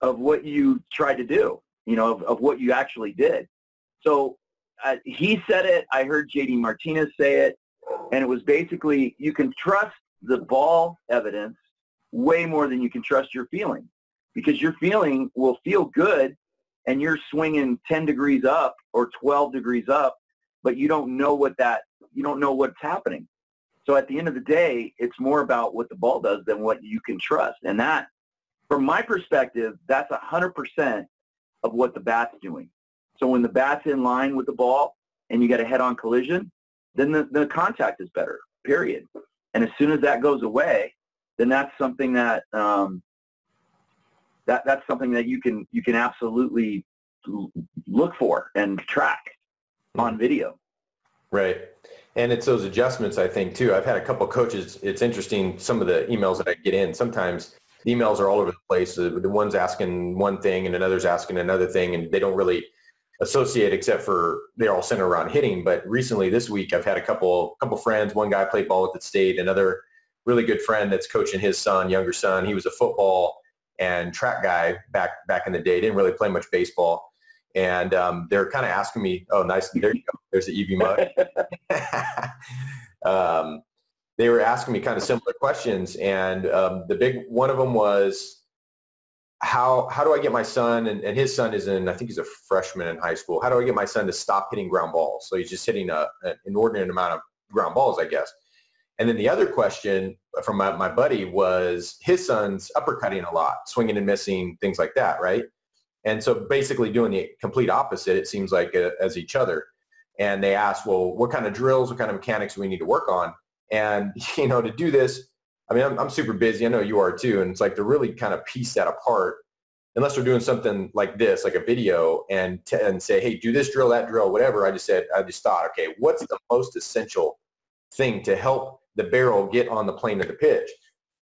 of what you tried to do, of what you actually did. So he said it. I heard JD Martinez say it. And it was basically, you can trust the ball evidence way more than you can trust your feeling, because your feeling will feel good and you're swinging 10 degrees up or 12 degrees up, but you don't know what's happening. So at the end of the day, it's more about what the ball does than what you can trust. And that, from my perspective, that's 100% of what the bat's doing. So when the bat's in line with the ball and you get a head-on collision, then the contact is better, period. And as soon as that goes away, then that's something that that's something that you can absolutely look for and track on video. Right. And it's those adjustments, I think, too. I've had a couple of coaches. It's interesting, some of the emails that I get in, sometimes the emails are all over the place. The one's asking one thing and another's asking another thing, and they don't really associate except for they're all centered around hitting. But recently this week, I've had a couple friends. One guy played ball at the state, another really good friend that's coaching his younger son. He was a football and track guy back in the day, didn't really play much baseball. And they're kind of asking me, oh, nice. There you go. There's the EV mug. They were asking me kind of similar questions. And the big one of them was, how do I get my son, and his son is I think he's a freshman in high school. How do I get my son to stop hitting ground balls? So he's just hitting an inordinate amount of ground balls, I guess. And then the other question from my buddy was, his son's uppercutting a lot, swinging and missing, things like that, right? And so basically doing the complete opposite, it seems like, as each other. And they asked, well, what kind of drills, what kind of mechanics do we need to work on? And, to do this, I mean, I'm super busy. I know you are too. And it's like to really kind of piece that apart, unless we're doing something like this, like a video, and say, hey, do this drill, that drill, whatever. I just thought, okay, what's the most essential thing to help the barrel get on the plane of the pitch?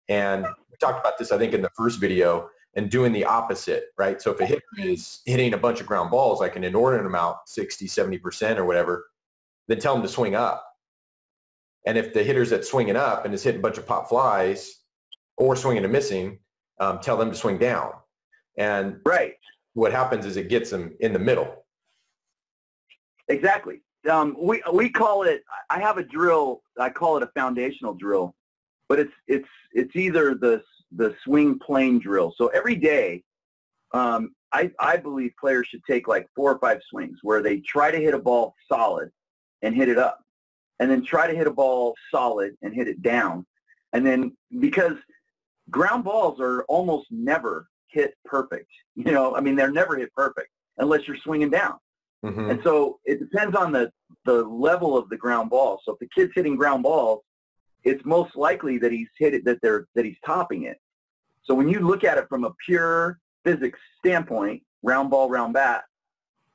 And we talked about this, I think, in the first video, and doing the opposite, right? So if a hitter is hitting a bunch of ground balls, like an inordinate amount, 60, 70% or whatever, then tell them to swing up. And if the hitter's that's swinging up and is hitting a bunch of pop flies or swinging and missing, tell them to swing down. And right, what happens is it gets them in the middle. Exactly. We call it, I have a drill, I call it a foundational drill, but it's either the swing plane drill. So every day, I believe players should take like 4 or 5 swings where they try to hit a ball solid and hit it up, and then try to hit a ball solid and hit it down. And then, because ground balls are almost never hit perfect, they're never hit perfect unless you're swinging down. Mm-hmm. And so it depends on the level of the ground ball. So if the kid's hitting ground balls, it's most likely that he's hit it, that he's topping it. So when you look at it from a pure physics standpoint, round ball, round bat,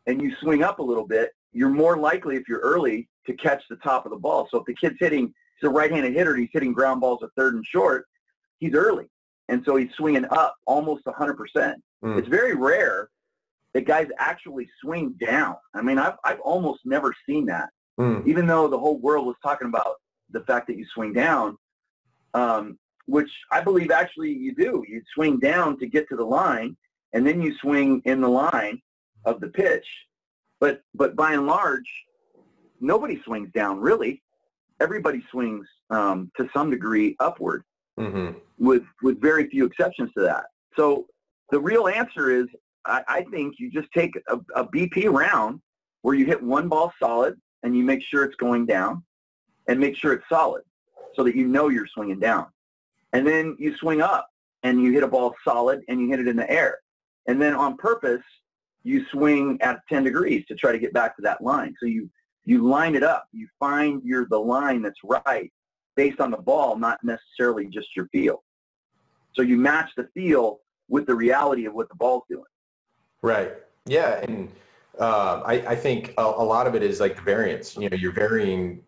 and you swing up a little bit, you're more likely, if you're early, to catch the top of the ball. So if the kid's he's a right-handed hitter, and he's hitting ground balls at third and short, he's early. And so he's swinging up almost 100%. Mm. It's very rare that guys actually swing down. I mean, I've almost never seen that, even though the whole world was talking about the fact that you swing down, which I believe actually you do. You swing down to get to the line, and then you swing in the line of the pitch. But by and large, nobody swings down, really. Everybody swings to some degree upward, with very few exceptions to that. So the real answer is, I think you just take a BP round where you hit one ball solid and you make sure it's going down, and make sure it's solid so that you're swinging down. And then you swing up and you hit a ball solid and you hit it in the air. And then on purpose, you swing at 10 degrees to try to get back to that line. So you line it up. You find the line that's right based on the ball, not necessarily just your feel. So you match the feel with the reality of what the ball's doing. Right. Yeah. And I think a lot of it is like the variance. You're varying,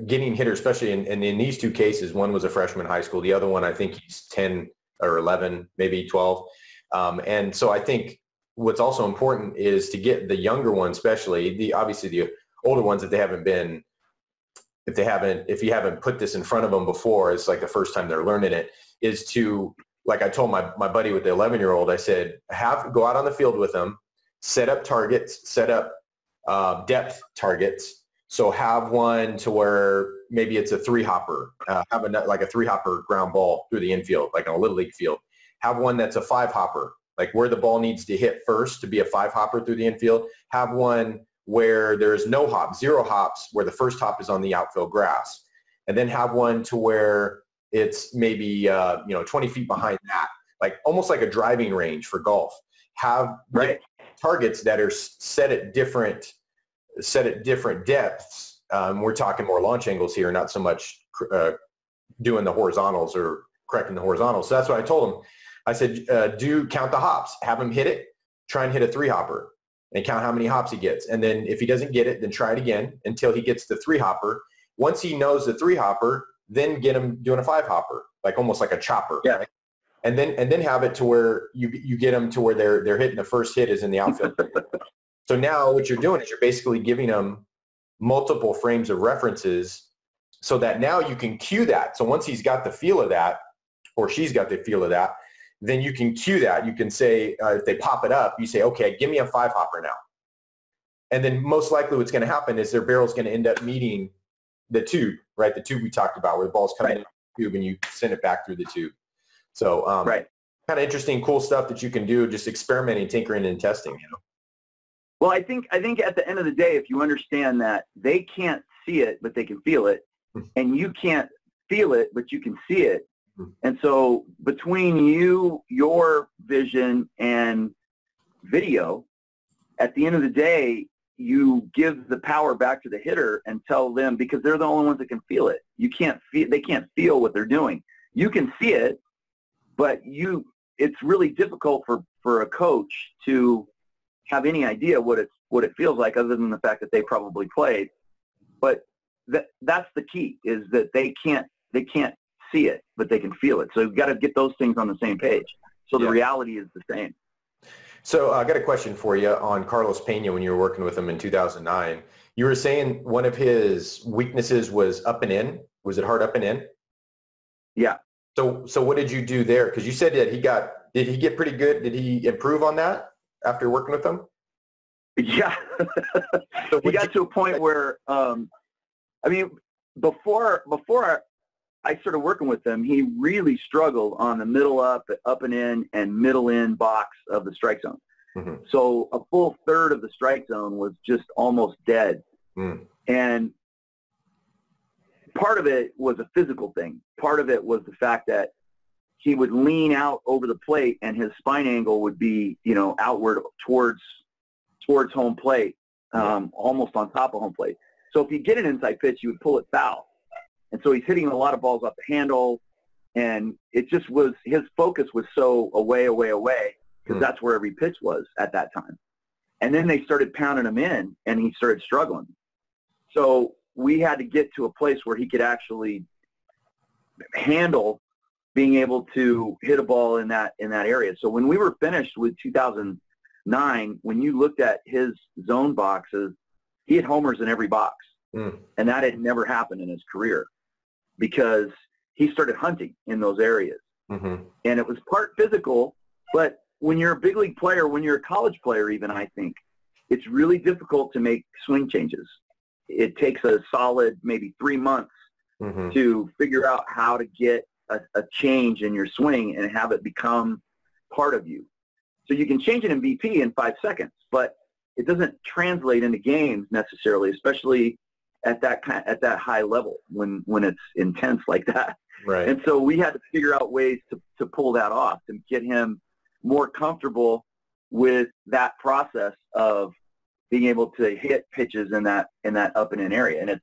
getting hitters, especially in these two cases. One was a freshman in high school. The other one, I think he's 10 or 11, maybe 12. And so I think what's also important is to get the younger ones, especially obviously the older ones, if you haven't put this in front of them before, it's like the first time they're learning it, is to like I told my buddy with the 11-year-old, I said, go out on the field with them, set up targets, set up depth targets. So have one to where maybe it's a 3-hopper, have like a 3-hopper ground ball through the infield, like on a little league field. Have one that's a 5-hopper, like where the ball needs to hit first to be a 5-hopper through the infield. Have one where there's no hop, 0 hops, where the first hop is on the outfield grass. And then have one to where it's maybe 20 feet behind that, like almost like a driving range for golf. Have targets that are set at different depths. We're talking more launch angles here, not so much doing the horizontals or correcting the horizontals. So that's what I told him. I said, count the hops, have him hit it, try and hit a 3-hopper and count how many hops he gets. And then if he doesn't get it, then try it again until he gets the 3-hopper. Once he knows the 3-hopper, then get him doing a 5-hopper, like almost like a chopper. Yeah. Right? And then have it to where you get them to where they're hitting the first hit is in the outfield. So now what you're doing is you're basically giving them multiple frames of references so that now you can cue that. So once he's got the feel of that, or she's got the feel of that, then you can cue that. You can say, if they pop it up, you say, okay, give me a 5-hopper now. And then most likely what's going to happen is their barrel's going to end up meeting the tube, right? The tube we talked about where the ball's coming in the tube and you send it back through the tube. So kind of interesting, cool stuff that you can do, just experimenting, tinkering, and testing, you know? Well, I think at the end of the day, if you understand that they can't see it, but they can feel it, and you can't feel it, but you can see it. And so between your vision and video, at the end of the day, you give the power back to the hitter and tell them, because they're the only ones that can feel it. They can't feel what they're doing. You can see it, but it's really difficult for a coach to have any idea what it feels like, other than the fact that they probably played. But that's the key, is that they can't see it, but they can feel it. So you've got to get those things on the same page. So the reality is the same. So I got a question for you on Carlos Pena when you were working with him in 2009. You were saying one of his weaknesses was up and in. Was it hard up and in? Yeah. So what did you do there? Because you said that did he get pretty good? Did he improve on that after working with him? Yeah. So he got to a point where, before I started working with him, he really struggled on the middle up and in, and middle in box of the strike zone. Mm-hmm. So a full third of the strike zone was just almost dead. And part of it was a physical thing. Part of it was the fact that he would lean out over the plate and his spine angle would be, outward towards home plate, almost on top of home plate. So if you get an inside pitch, you would pull it foul. And so he's hitting a lot of balls off the handle, and it just was, his focus was so away, because that's where every pitch was at that time. And then they started pounding him in, and he started struggling. So we had to get to a place where he could actually handle being able to hit a ball in that area. So when we were finished with 2009, when you looked at his zone boxes, he had homers in every box. And that had never happened in his career, because he started hunting in those areas. And it was part physical, but when you're a big league player, when you're a college player even, I think, it's really difficult to make swing changes. It takes a solid maybe 3 months to figure out how to get a change in your swing and have it become part of you. So you can change it in BP in 5 seconds, but it doesn't translate into games necessarily, especially at that high level when it's intense like that. Right. And so we had to figure out ways to pull that off, to get him more comfortable with that process of being able to hit pitches in that up and in area. And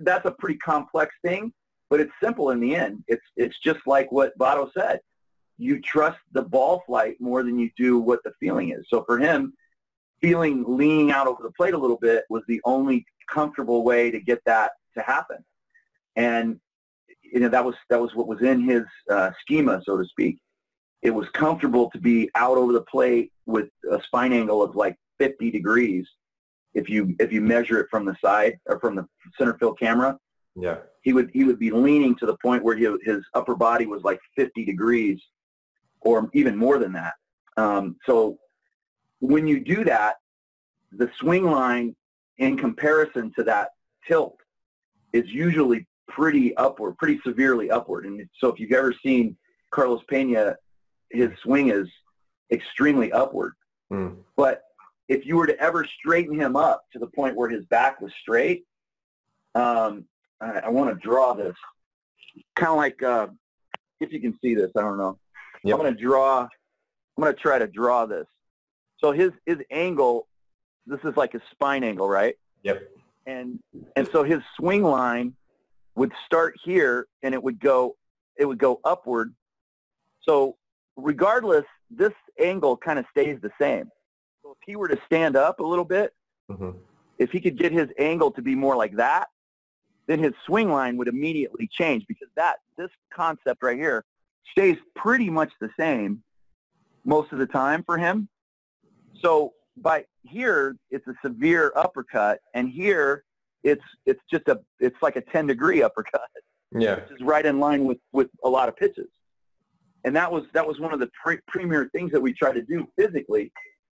that's a pretty complex thing, but it's simple in the end. It's just like what Votto said. You trust the ball flight more than you do what the feeling is. So for him, leaning out over the plate a little bit was the only comfortable way to get that to happen. And that was what was in his schema, so to speak. It was comfortable to be out over the plate with a spine angle of like 50 degrees if you measure it from the side or from the center field camera. Yeah. He would be leaning to the point where his upper body was like 50 degrees or even more than that. So when you do that, the swing line in comparison to that tilt is usually pretty upward, pretty severely upward. And so if you've ever seen Carlos Pena, his swing is extremely upward. But if you were to ever straighten him up to the point where his back was straight, I want to draw this. Kind of like, if you can see this, I don't know. Yep. I'm going to try to draw this. So his angle, this is like a spine angle, right? Yep. And so his swing line would start here and it would go upward. So regardless, this angle kind of stays the same. So if he were to stand up a little bit, if he could get his angle to be more like that, then his swing line would immediately change, because this concept right here stays pretty much the same most of the time for him. So by here, it's a severe uppercut, and here it's like a 10-degree uppercut. Yeah, which is right in line with a lot of pitches. And that was one of the premier things that we try to do physically.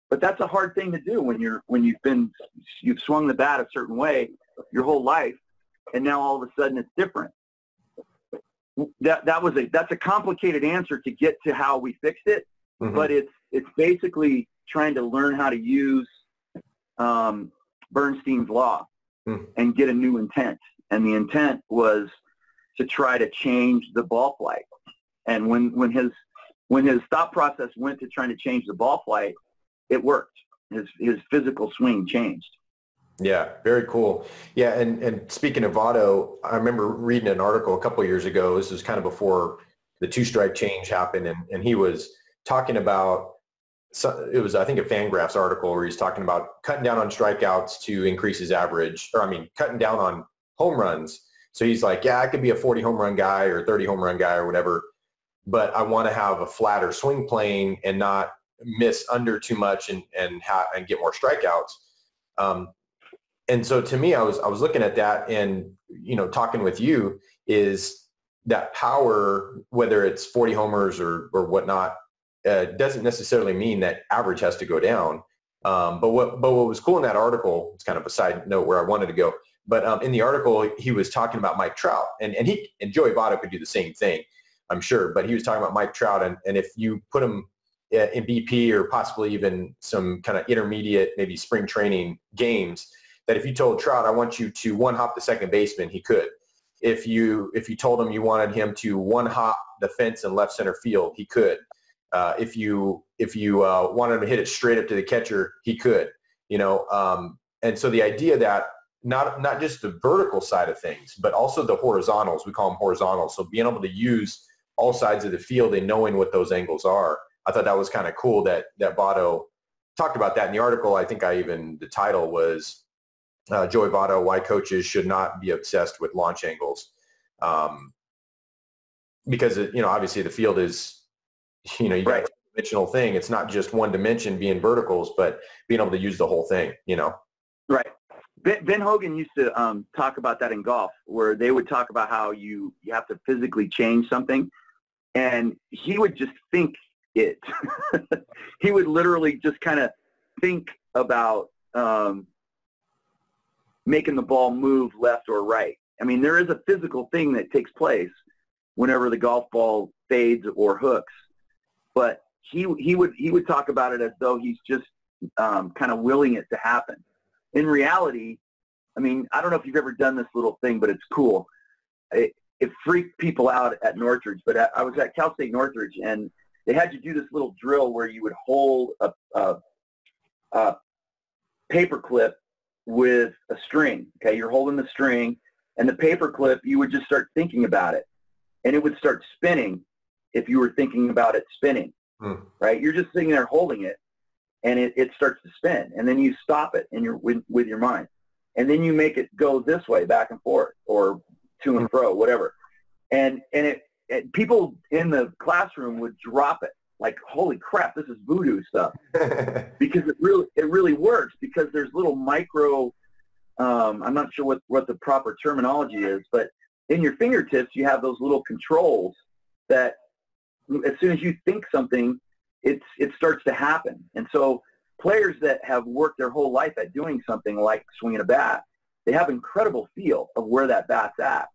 But that's a hard thing to do when you've swung the bat a certain way your whole life, and now all of a sudden it's different. That's a complicated answer to get to how we fixed it, but it's basically trying to learn how to use Bernstein's law and get a new intent. And the intent was to try to change the ball flight. And when his thought process went to trying to change the ball flight, it worked. His physical swing changed. Yeah, very cool. Yeah, and speaking of Votto, I remember reading an article a couple of years ago. This was kind of before the two-strike change happened, and he was talking about, it was, I think, a Fangraphs article where he's talking about cutting down on strikeouts to increase his average, cutting down on home runs. So he's like, yeah, I could be a 40 home run guy or 30 home run guy or whatever, but I want to have a flatter swing plane and not miss under too much and get more strikeouts. And so to me, I was looking at that, and, talking with you, is that power, whether it's 40 homers or whatnot, doesn't necessarily mean that average has to go down. But what was cool in that article, it's kind of a side note where I wanted to go, but in the article, he was talking about Mike Trout, and Joey Votto could do the same thing, I'm sure, but he was talking about Mike Trout, and if you put him in BP or possibly even some kind of intermediate, maybe spring training games, that if you told Trout, I want you to one-hop the second baseman, he could. If you told him you wanted him to one-hop the fence in left center field, he could. If you wanted him to hit it straight up to the catcher, he could. And so the idea that not just the vertical side of things, but also the horizontals, we call them horizontals. So being able to use all sides of the field and knowing what those angles are, I thought that was kind of cool that Votto talked about that in the article. I think the title was Joey Votto, Why Coaches Should Not Be Obsessed with Launch Angles. Because, obviously the field is, you got a dimensional thing. It's not just one dimension being verticals, but being able to use the whole thing, Right. Ben Hogan used to talk about that in golf, where they would talk about how you have to physically change something, and he would just think it. He would literally just kind of think about making the ball move left or right. I mean, there is a physical thing that takes place whenever the golf ball fades or hooks, but he would talk about it as though he's just kind of willing it to happen. In reality, I mean, I don't know if you've ever done this little thing, but it's cool. It freaked people out at Northridge, but I was at Cal State Northridge, and they had you do this little drill where you would hold a paper clip with a string. Okay, you're holding the string, and the paper clip, you would just start thinking about it, and it would start spinning if you were thinking about it spinning, right? You're just sitting there holding it, and it starts to spin, and then you stop it and you're with your mind, and then you make it go this way, back and forth, or to and fro, whatever, and people in the classroom would drop it, like, holy crap, this is voodoo stuff, because it really works, because there's little micro I'm not sure what the proper terminology is, but in your fingertips, you have those little controls that as soon as you think something, it starts to happen. And so players that have worked their whole life at doing something like swinging a bat, they have incredible feel of where that bat's at.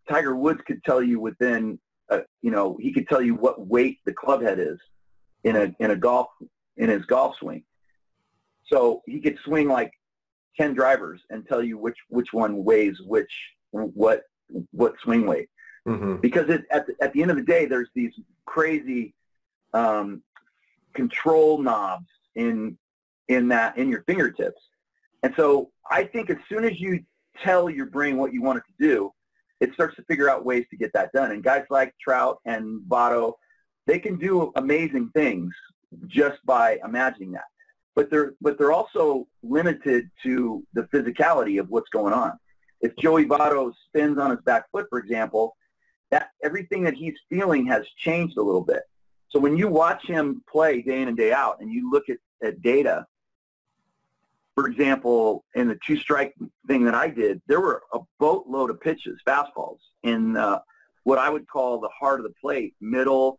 Tiger Woods could tell you within, he could tell you what weight the club head is in his golf swing. So he could swing like 10 drivers and tell you which one weighs what swing weight. Because at the end of the day, there's these crazy control knobs in your fingertips. And so I think as soon as you tell your brain what you want it to do, it starts to figure out ways to get that done. And guys like Trout and Votto, they can do amazing things just by imagining that. But they're also limited to the physicality of what's going on. If Joey Votto spins on his back foot, for example, that everything that he's feeling has changed a little bit. So when you watch him play day in and day out and you look at data, for example, in the two-strike thing that I did, there were a boatload of pitches, fastballs, in what I would call the heart of the plate, middle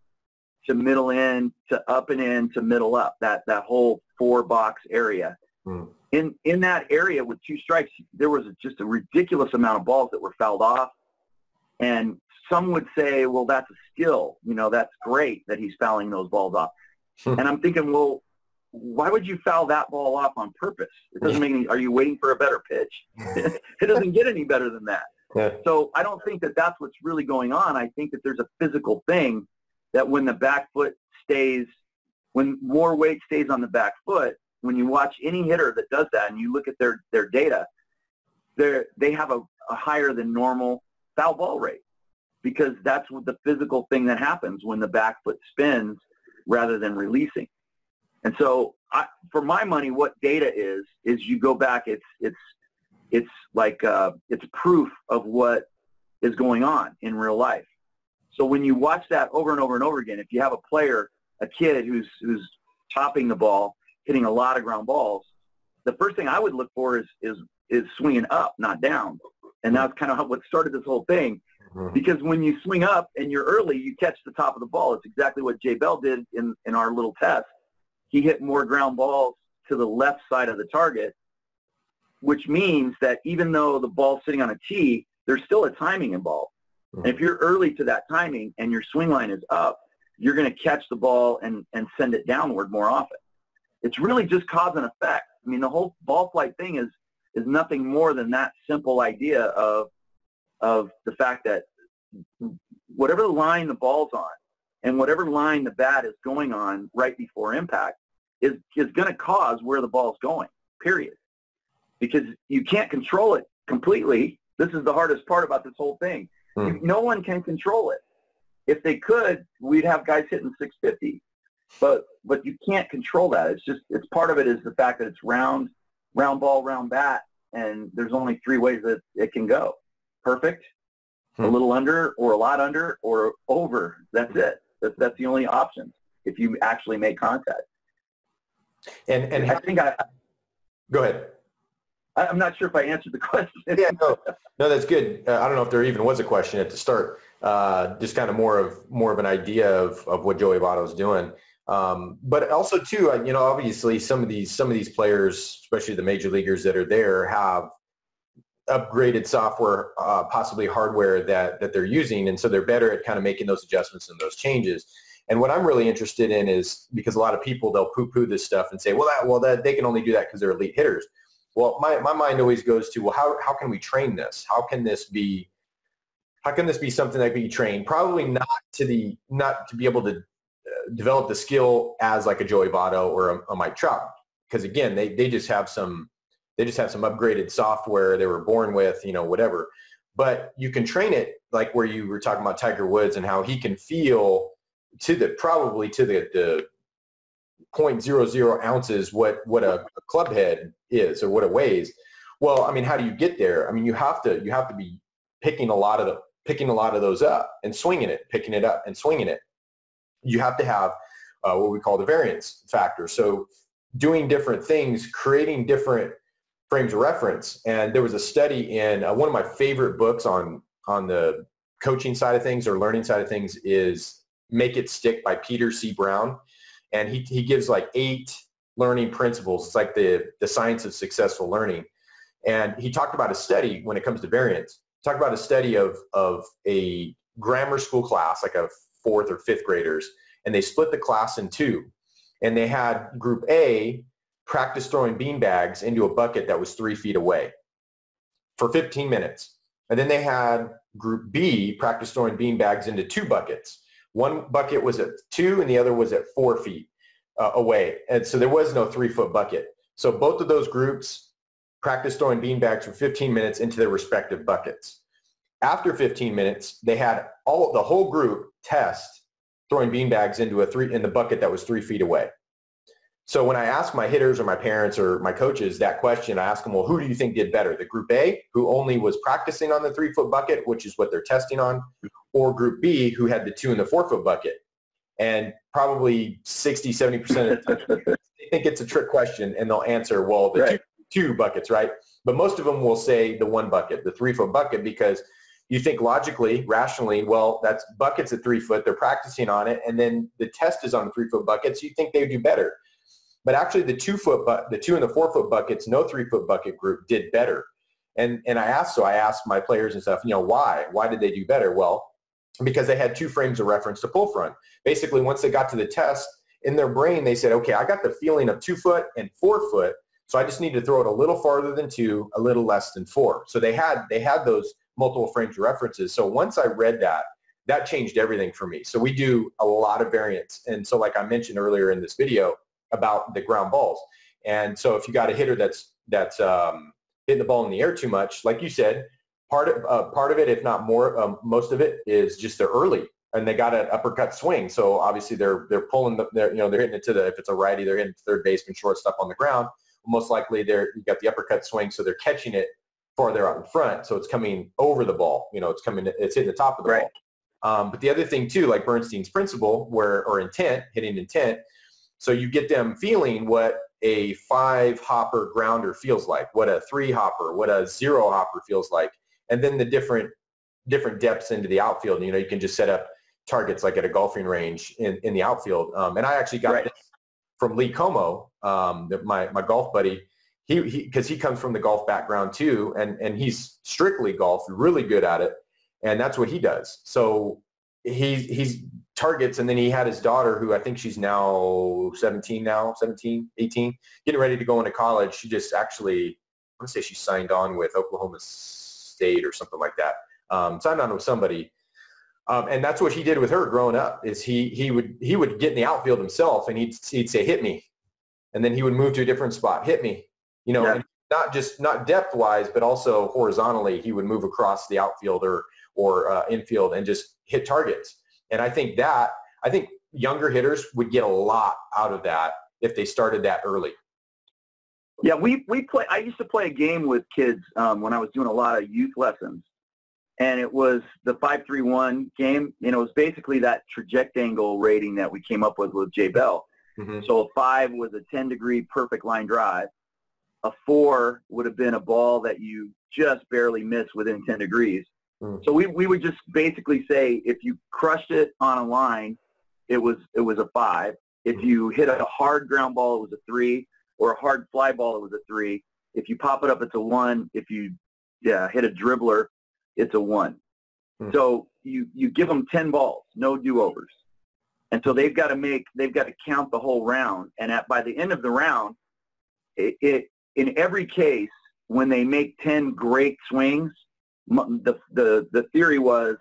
to middle in to up and in to middle up, that whole four-box area. In that area with two strikes, there was just a ridiculous amount of balls that were fouled off. And some would say, well, that's a skill. That's great that he's fouling those balls off. And I'm thinking, well, why would you foul that ball off on purpose? It doesn't make any, are you waiting for a better pitch? It doesn't get any better than that. Yeah. So I don't think that that's what's really going on. I think that there's a physical thing that when the back foot when more weight stays on the back foot, when you watch any hitter that does that and you look at their data, they have a higher than normal foul ball rate, because that's what the physical thing that happens when the back foot spins rather than releasing. And so for my money, what data is you go back, it's like it's proof of what is going on in real life. So when you watch that over and over and over again, if you have a kid who's topping the ball, hitting a lot of ground balls, the first thing I would look for is swinging up, not down. And that's kind of what started this whole thing. Because when you swing up and you're early, you catch the top of the ball. It's exactly what Jay Bell did in our little test. He hit more ground balls to the left side of the target, which means that even though the ball's sitting on a tee, there's still a timing involved. And if you're early to that timing and your swing line is up, you're going to catch the ball and send it downward more often. It's really just cause and effect. I mean, the whole ball flight thing is nothing more than that simple idea of the fact that whatever line the ball's on and whatever line the bat is going on right before impact is going to cause where the ball's going, period. Because you can't control it completely. This is the hardest part about this whole thing. No one can control it. If they could, we'd have guys hitting 650. But you can't control that. It's part of it is the fact that it's round ball, round bat, and there's only three ways that it can go. Perfect, a little under, or a lot under, or over. That's it. That's the only options if you actually make contact. And I think go ahead. I'm not sure if I answered the question. Yeah, no, that's good. I don't know if there even was a question at the start. Just kind of more of an idea of what Joey Votto's doing. But also too, obviously some of these players, especially the major leaguers that are there, have upgraded software, possibly hardware that they're using, and so they're better at kind of making those adjustments and those changes. And what I'm really interested in is, because a lot of people, they'll poo-poo this stuff and say, well, they can only do that because they're elite hitters. Well, my mind always goes to, well, how can we train this? How can this be something that can be trained? Probably not to be able to develop the skill as like a Joey Votto or a Mike Trout, because again, they just have some upgraded software they were born with, whatever. But you can train it like where you were talking about Tiger Woods and how he can feel to the 0.00 ounces what a club head is or what it weighs. Well, I mean, how do you get there? I mean, you have to be picking a lot of those up and swinging it, picking it up and swinging it. You have to have what we call the variance factor. So doing different things, creating different frames of reference. And there was a study in one of my favorite books on the coaching side of things or learning side of things is Make It Stick by Peter C. Brown. And he gives like 8 learning principles. It's like the science of successful learning. And he talked about a study when it comes to variance. Talked about a study of a grammar school class, like a 4th or 5th graders, and they split the class in 2. And they had group A practice throwing beanbags into a bucket that was 3 feet away for 15 minutes. And then they had group B practice throwing beanbags into 2 buckets. One bucket was at 2 and the other was at 4 feet away. And so there was no 3-foot bucket. So both of those groups practiced throwing beanbags for 15 minutes into their respective buckets. After 15 minutes, they had the whole group test throwing beanbags in the bucket that was 3 feet away. So when I ask my hitters or my parents or my coaches that question, I ask them, well, who do you think did better? The group A, who only was practicing on the 3-foot bucket, which is what they're testing on, or group B, who had the 2 and the 4-foot bucket? And probably 60, 70% of the time, they think it's a trick question, and they'll answer, well, the two buckets, right? But most of them will say the 1 bucket, the 3-foot bucket, because you think logically, rationally, well, that's buckets at 3 foot, they're practicing on it, and then the test is on the 3-foot bucket, so you think they would do better. But actually the 2 and the 4-foot buckets, no 3-foot bucket group did better. And I asked my players and stuff, why? Why did they do better? Well, because they had 2 frames of reference to pull from. Basically, once they got to the test, in their brain, they said, okay, I got the feeling of 2 foot and 4 foot, so I just need to throw it a little farther than 2, a little less than 4. So they had those multiple frames of references. So once I read that changed everything for me. So we do a lot of variance. And so like I mentioned earlier in this video about the ground balls. And so if you got a hitter that's hitting the ball in the air too much, like you said, part of it, if not more, most of it is just they're early and they got an uppercut swing. So obviously they're pulling they're hitting it if it's a righty, they're hitting third baseman, shortstop on the ground. Most likely you've got the uppercut swing, so they're catching it farther out in front, so it's coming over the ball. It's hitting the top of the ball. But the other thing too, like Bernstein's principle, hitting intent. So you get them feeling what a 5-hopper grounder feels like, what a 3-hopper, what a 0-hopper feels like, and then the different depths into the outfield. You can just set up targets like at a golfing range in the outfield. And I actually got this from Lee Como, my golf buddy. Because he comes from the golf background too, and he's strictly golf, really good at it, and that's what he does. So he's targets, and then he had his daughter, who I think she's now 17, 18, getting ready to go into college. She just actually, I want to say she signed on with Oklahoma State or something like that. Signed on with somebody, and that's what he did with her growing up. Is he would get in the outfield himself, and he'd say, "Hit me," and then he would move to a different spot, "Hit me." And not depth-wise, but also horizontally, he would move across the outfield or infield and just hit targets. And I think younger hitters would get a lot out of that if they started that early. Yeah, I used to play a game with kids when I was doing a lot of youth lessons, and it was the 5-3-1 game. It was basically that trajectangle rating that we came up with Jay Bell. Mm-hmm. So a 5 was a 10-degree perfect line drive. A 4 would have been a ball that you just barely missed within 10 degrees. Mm. So we would just basically say if you crushed it on a line, it was a 5. If you hit a hard ground ball, it was a 3, or a hard fly ball, it was a 3. If you pop it up, it's a 1. If you hit a dribbler, it's a 1. Mm. So you give them 10 balls, no do-overs. And so they've got to count the whole round. And by the end of the round, in every case, when they make 10 great swings, the theory was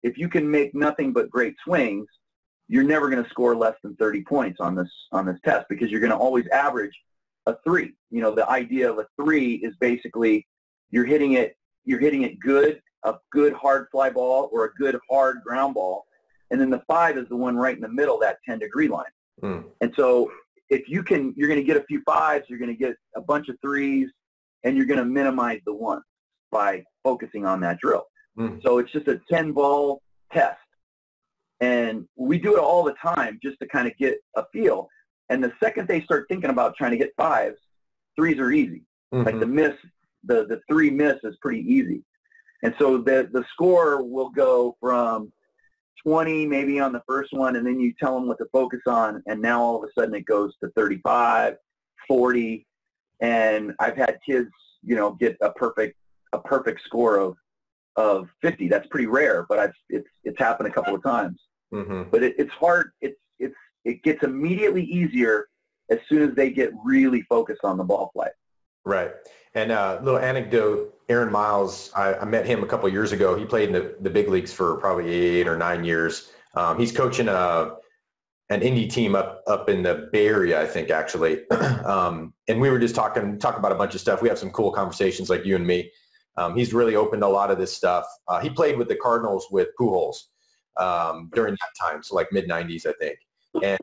if you can make nothing but great swings, you're never going to score less than 30 points on this test, because you're going to always average a 3. The idea of a 3 is basically you're hitting it good, a good hard fly ball or a good hard ground ball, and then the 5 is the one right in the middle, that 10-degree line. Mm. And so if you're going to get a few 5s, you're going to get a bunch of 3s, and you're going to minimize the 1s by focusing on that drill. Mm. So it's just a 10-ball test. And we do it all the time just to kind of get a feel. And the second they start thinking about trying to hit 5s, 3s are easy. Like the miss, the 3 miss is pretty easy. And so the score will go from 20 maybe on the first one, and then you tell them what to focus on, and now all of a sudden it goes to 35, 40, and I've had kids, you know, get a perfect score of 50. That's pretty rare, but it's happened a couple of times. But it's hard. It gets immediately easier as soon as they get really focused on the ball flight. Right. And a little anecdote, Aaron Miles, I met him a couple of years ago. He played in the big leagues for probably 8 or 9 years. He's coaching an indie team up in the Bay Area, I think, actually. And we were just talking about a bunch of stuff. We have some cool conversations like you and me. He's really open to a lot of this stuff. He played with the Cardinals with Pujols during that time, so like mid-90s, I think. And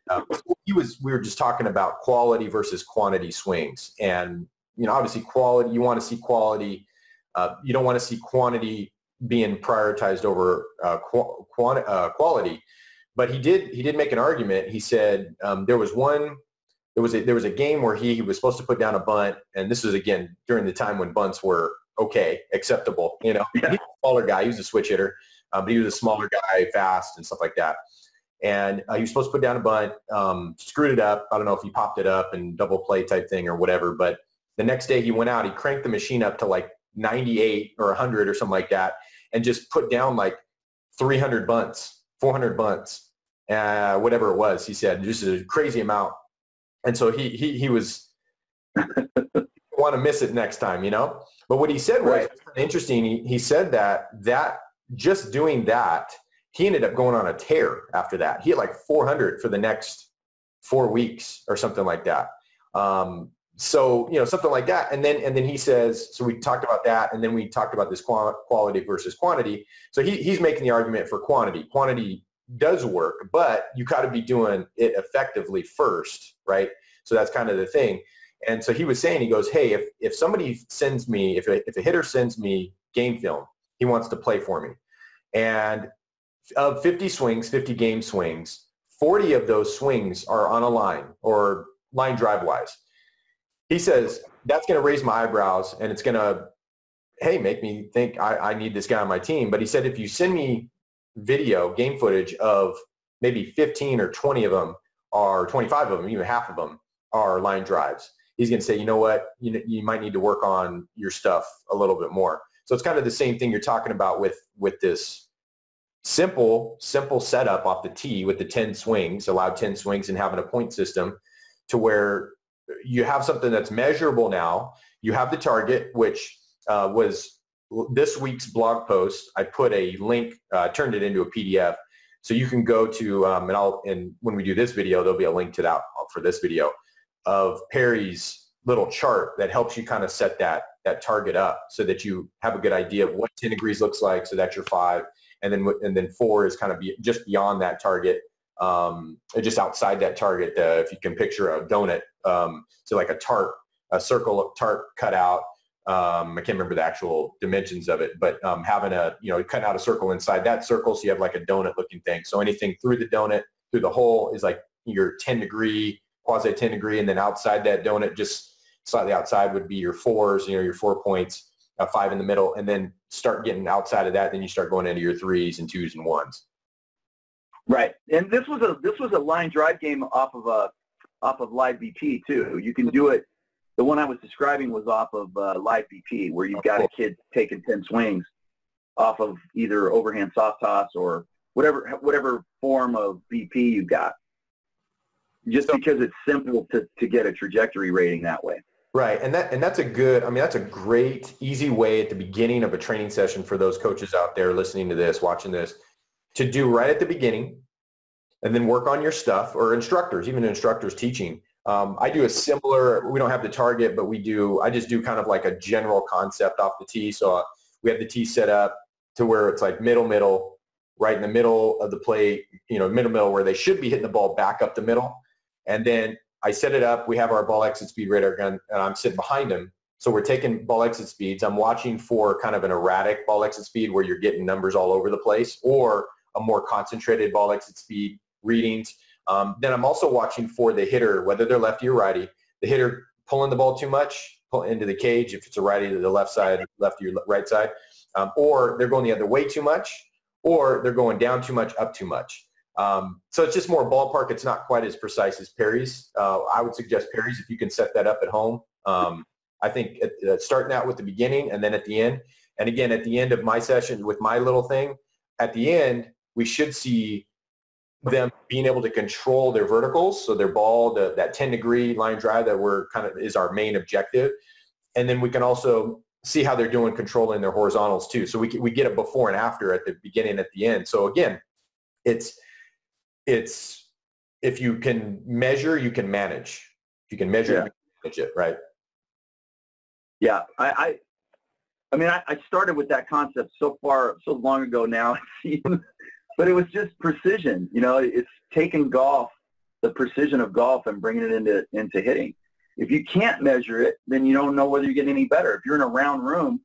we were just talking about quality versus quantity swings. And, you know, obviously quality, you want to see quality. You don't want to see quantity being prioritized over quality. But he did make an argument. He said there was a game where he was supposed to put down a bunt, and this was again during the time when bunts were okay, acceptable. You know, he's a smaller guy. He was a switch hitter, but he was a smaller guy, fast and stuff like that. And he was supposed to put down a bunt, screwed it up. I don't know if he popped it up and double play type thing or whatever. But the next day he went out, he cranked the machine up to like 98 or 100 or something like that, and just put down like 300 bunts, 400 bunts, whatever it was. He said just a crazy amount. And so he was want to miss it next time, you know. But what he said was interesting. He said that just doing that, he ended up going on a tear after that. He had like 400 for the next 4 weeks or something like that. So, you know, something like that. And then he says, so we talked about that, and then we talked about this quality versus quantity. So he's making the argument for quantity. Quantity does work, but you got to be doing it effectively first, right? So that's kind of the thing. And so he was saying, he goes, hey, if somebody sends me, if a hitter sends me game film, he wants to play for me. And of 50 swings, 50 game swings, 40 of those swings are on a line or line drive wise. He says, that's going to raise my eyebrows, and it's going to, hey, make me think I need this guy on my team. But he said, if you send me video, game footage of maybe 15 or 20 of them, or 25 of them, even half of them are line drives, he's going to say, you know what, you might need to work on your stuff a little bit more. So it's kind of the same thing you're talking about with this simple setup off the tee with the 10 swings, allowed 10 swings, and having a point system to where you have something that's measurable now. You have the target, which was this week's blog post. I put a link, turned it into a PDF. So you can go to, and when we do this video, there'll be a link to that for this video of Perry's little chart that helps you kind of set that target up so that you have a good idea of what 10 degrees looks like. So that's your 5. And then 4 is kind of just beyond that target, just outside that target. If you can picture a donut, so like a circle of tart cut out. I can't remember the actual dimensions of it, but having cutting out a circle inside that circle, so you have like a donut looking thing. So anything through the donut, through the hole, is like your 10 degree, quasi 10 degree, and then outside that donut, just slightly outside, would be your 4s, your 4 points, 5 in the middle, and then start getting outside of that, then you start going into your 3s and 2s and 1s. Right, and this was a line drive game off of live BP too. You can do it. The one I was describing was off of live BP, where you've got a kid taking 10 swings off of either overhand soft toss or whatever form of BP you got. Just because it's simple to get a trajectory rating that way. Right, and that's a great, easy way at the beginning of a training session for those coaches out there listening to this, watching this, to do right at the beginning, and then work on your stuff, or instructors, even instructors teaching. I do a similar, we don't have the target, but I just do kind of like a general concept off the tee. So we have the tee set up to where it's like middle, right in the middle of the plate, middle where they should be hitting the ball back up the middle. And then I set it up. We have our ball exit speed radar gun, and I'm sitting behind him. So we're taking ball exit speeds. I'm watching for kind of an erratic ball exit speed where you're getting numbers all over the place, or a more concentrated ball exit speed readings. Then I'm also watching for the hitter, whether they're lefty or righty, the hitter pulling the ball too much, pull into the cage if it's a righty to the left side, left to your right side, or they're going the other way too much, or they're going down too much, up too much. So it's just more ballpark. It's not quite as precise as parries. I would suggest parries if you can set that up at home. I think starting out with the beginning and then at the end. And again, at the end of my session with my little thing, at the end, we should see them being able to control their verticals. So their ball, that 10-degree line drive that we're kind of is our main objective. And then we can also see how they're doing controlling their horizontals too. So we get a before and after at the beginning, at the end. So again, it's if you can measure, you can manage. If you can measure, you can manage it, right? Yeah, I mean, I started with that concept so long ago now, but it was just precision. You know, it's taking golf, the precision of golf, and bringing it into hitting. If you can't measure it, then you don't know whether you're getting any better. If you're in a round room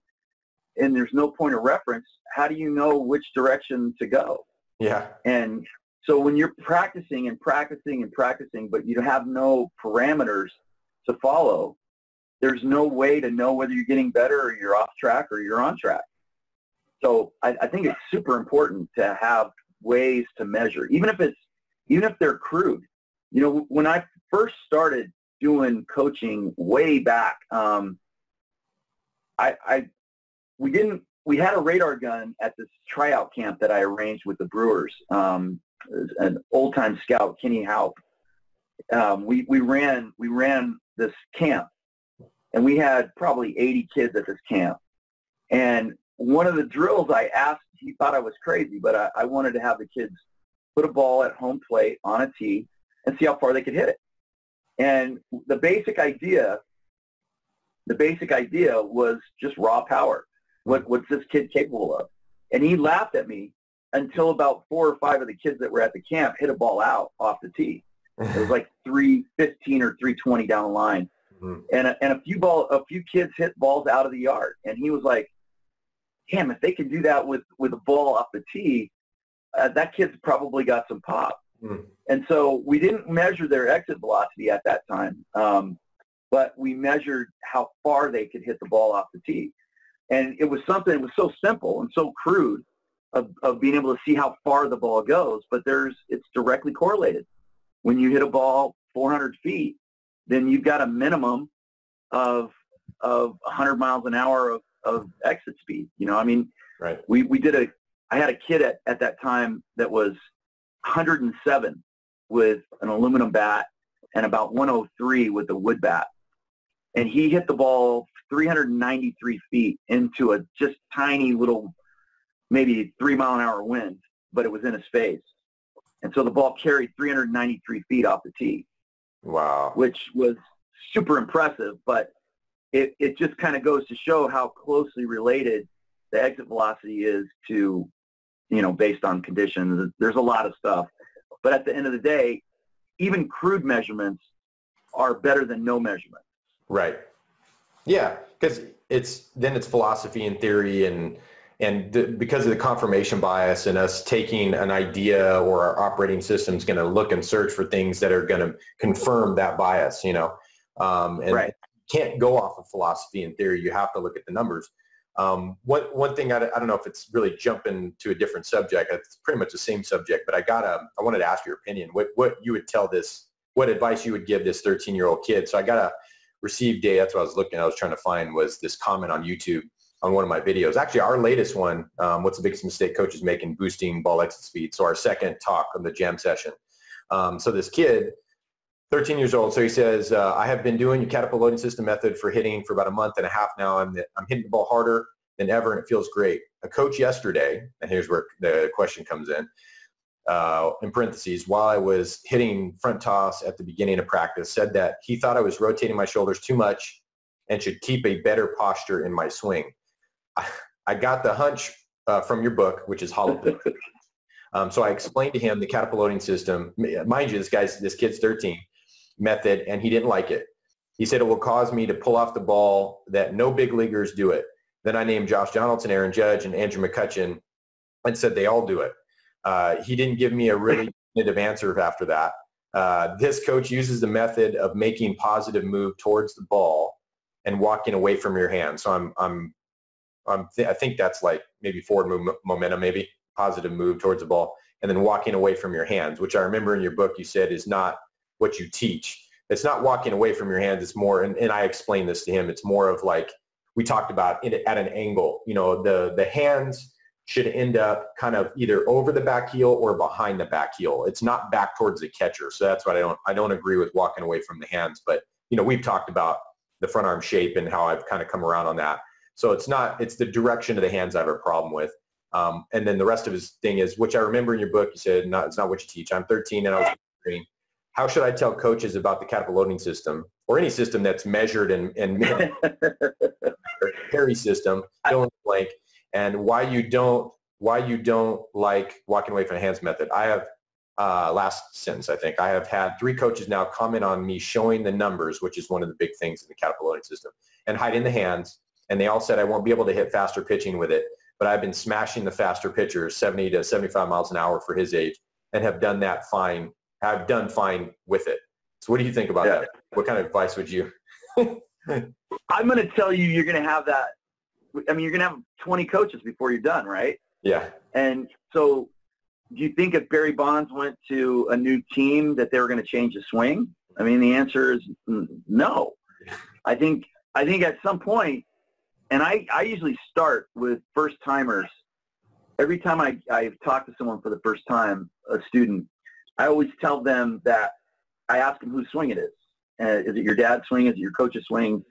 and there's no point of reference, how do you know which direction to go? Yeah. And so when you're practicing and practicing and practicing, but you have no parameters to follow, there's no way to know whether you're getting better or you're off track or you're on track. So I think it's super important to have ways to measure, even if they're crude. You know, when I first started doing coaching way back, we had a radar gun at this tryout camp that I arranged with the Brewers. An old-time scout, Kenny Haupt. We ran this camp, and we had probably 80 kids at this camp. And one of the drills I asked, he thought I was crazy, but I wanted to have the kids put a ball at home plate on a tee and see how far they could hit it. And the basic idea was just raw power. What's this kid capable of? And he laughed at me until about 4 or 5 of the kids that were at the camp hit a ball out off the tee. It was like 315 or 320 down the line. Mm-hmm. And a few kids hit balls out of the yard. And he was like, damn, if they can do that with a ball off the tee, that kid's probably got some pop. Mm-hmm. And so we didn't measure their exit velocity at that time, but we measured how far they could hit the ball off the tee. And it was something that was so simple and so crude of being able to see how far the ball goes, but it's directly correlated. When you hit a ball 400 feet, then you've got a minimum of 100 miles an hour of exit speed. You know, I mean, right. I had a kid at that time that was 107 with an aluminum bat and about 103 with a wood bat. And he hit the ball 393 feet into a just tiny little, maybe 3-mile-an-hour wind, but it was in his face. And so the ball carried 393 feet off the tee. Wow. Which was super impressive, but it just kind of goes to show how closely related the exit velocity is to, you know, based on conditions. There's a lot of stuff. But at the end of the day, even crude measurements are better than no measurements. Right. Yeah, because it's philosophy and theory and because of the confirmation bias and us taking an idea, or our operating system is going to look and search for things that are going to confirm that bias, you know. And right. You can't go off of philosophy and theory. You have to look at the numbers. One thing, I don't know if it's really jumping to a different subject. It's pretty much the same subject, but I wanted to ask your opinion. What you would what advice you would give this 13-year-old kid? So I got a received date. That's what I was trying to find, was this comment on YouTube on one of my videos. Actually, our latest one, what's the biggest mistake coaches make in boosting ball exit speed? So our second talk of the jam session. So this kid, 13 years old, so he says, I have been doing your catapult loading system method for hitting for about a month and a half now. I'm hitting the ball harder than ever, and it feels great. A coach yesterday, and here's where the question comes in parentheses, while I was hitting front toss at the beginning of practice, said that he thought I was rotating my shoulders too much and should keep a better posture in my swing. I got the hunch from your book, which is Hollow. So I explained to him the catapult loading system. Mind you, this kid's 13 method, and he didn't like it. He said it will cause me to pull off the ball, that no big leaguers do it. Then I named Josh Donaldson, Aaron Judge, and Andrew McCutcheon and said they all do it. He didn't give me a really definitive answer after that. This coach uses the method of making positive move towards the ball and walking away from your hand. So I think that's like maybe forward momentum, maybe positive move towards the ball, and then walking away from your hands, which I remember in your book you said is not what you teach. It's not walking away from your hands. It's more, and I explained this to him, it's more of like, we talked about it at an angle. You know, the hands should end up kind of either over the back heel or behind the back heel. It's not back towards the catcher. So that's what I don't agree with walking away from the hands. But, you know, we've talked about the front arm shape and how I've kind of come around on that. So it's the direction of the hands I have a problem with. And then the rest of his thing is, which I remember in your book, you said, no, it's not what you teach. I'm 13 and I was green. How should I tell coaches about the catapult loading system or any system that's measured and carry system, fill in the blank, and why you don't like walking away from the hands method? I have, last sentence, I think, I have had 3 coaches now comment on me showing the numbers, which is one of the big things in the catapult loading system, and hiding the hands. And they all said I won't be able to hit faster pitching with it, but I've been smashing the faster pitchers 70 to 75 miles an hour for his age and have done that fine. I've done fine with it. So what do you think about that? What kind of advice would you? I'm going to tell you, you're going to have that. I mean, you're going to have 20 coaches before you're done, right? Yeah. And so do you think if Barry Bonds went to a new team that they were going to change the swing? I mean, the answer is no. I think at some point, and I usually start with first-timers. Every time I talk to someone for the first time, a student, I always tell them that I ask them whose swing it is. Is it your dad's swing? Is it your coach's swing?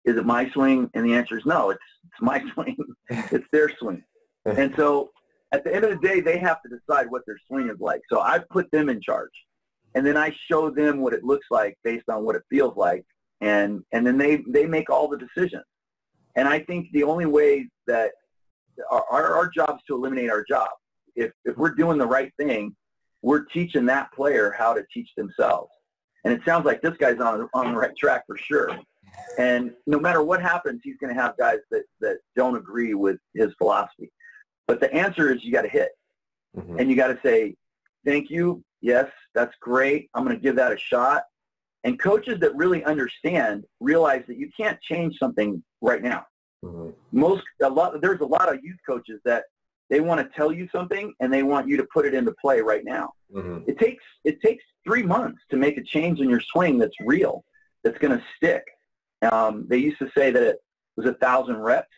Is it my swing? And the answer is no, it's my swing. It's their swing. And so at the end of the day, they have to decide what their swing is like. So I put them in charge. And then I show them what it looks like based on what it feels like. And then they make all the decisions. And I think the only way that our job is to eliminate our job. If we're doing the right thing, we're teaching that player how to teach themselves. And it sounds like this guy's on the right track for sure. And no matter what happens, he's going to have guys that don't agree with his philosophy. But the answer is you got to hit. Mm-hmm. And you got to say, thank you. Yes, that's great. I'm going to give that a shot. And coaches that really understand realize that you can't change something right now. Mm-hmm. There's a lot of youth coaches that they want to tell you something and they want you to put it into play right now. Mm-hmm. It takes 3 months to make a change in your swing that's real, that's going to stick. They used to say that it was 1,000 reps,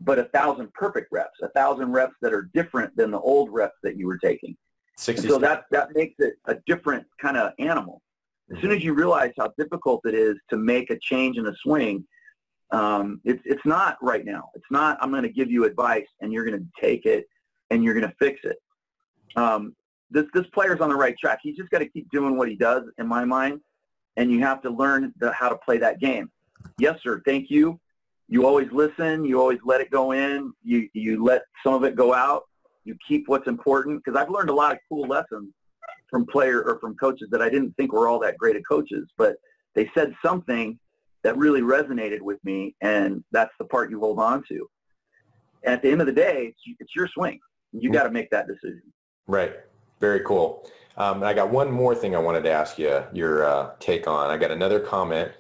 but 1,000 perfect reps, 1,000 reps that are different than the old reps that you were taking. So that makes it a different kind of animal. As soon as you realize how difficult it is to make a change in a swing, it's not right now. It's not, I'm going to give you advice and you're going to take it and you're going to fix it. This player's on the right track. He's just got to keep doing what he does, in my mind, and you have to learn how to play that game. Yes, sir. Thank you. You always listen. You always let it go in. You let some of it go out. You keep what's important, because I've learned a lot of cool lessons from coaches that I didn't think were all that great at coaches, but they said something that really resonated with me, and that's the part you hold on to. And at the end of the day, it's your swing. You got to make that decision. Right. Very cool. I got one more thing I wanted to ask you your take on. I got another comment.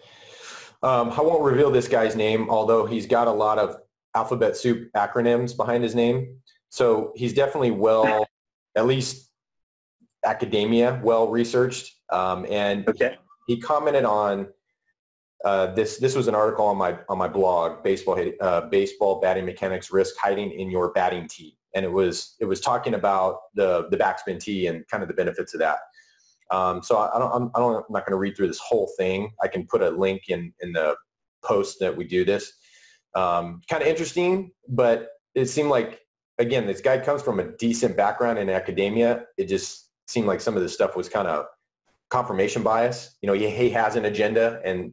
I won't reveal this guy's name, although he's got a lot of alphabet soup acronyms behind his name. So he's definitely well, at least academia, well researched. And okay. He commented on this was an article on my blog, baseball batting mechanics risk hiding in your batting tee, and it was talking about the backspin tee and kind of the benefits of that. So I'm not going to read through this whole thing. I can put a link in the post that we do this. Kind of interesting, but it seemed like, again, this guy comes from a decent background in academia. It just seemed like some of this stuff was kind of confirmation bias. You know, he has an agenda, and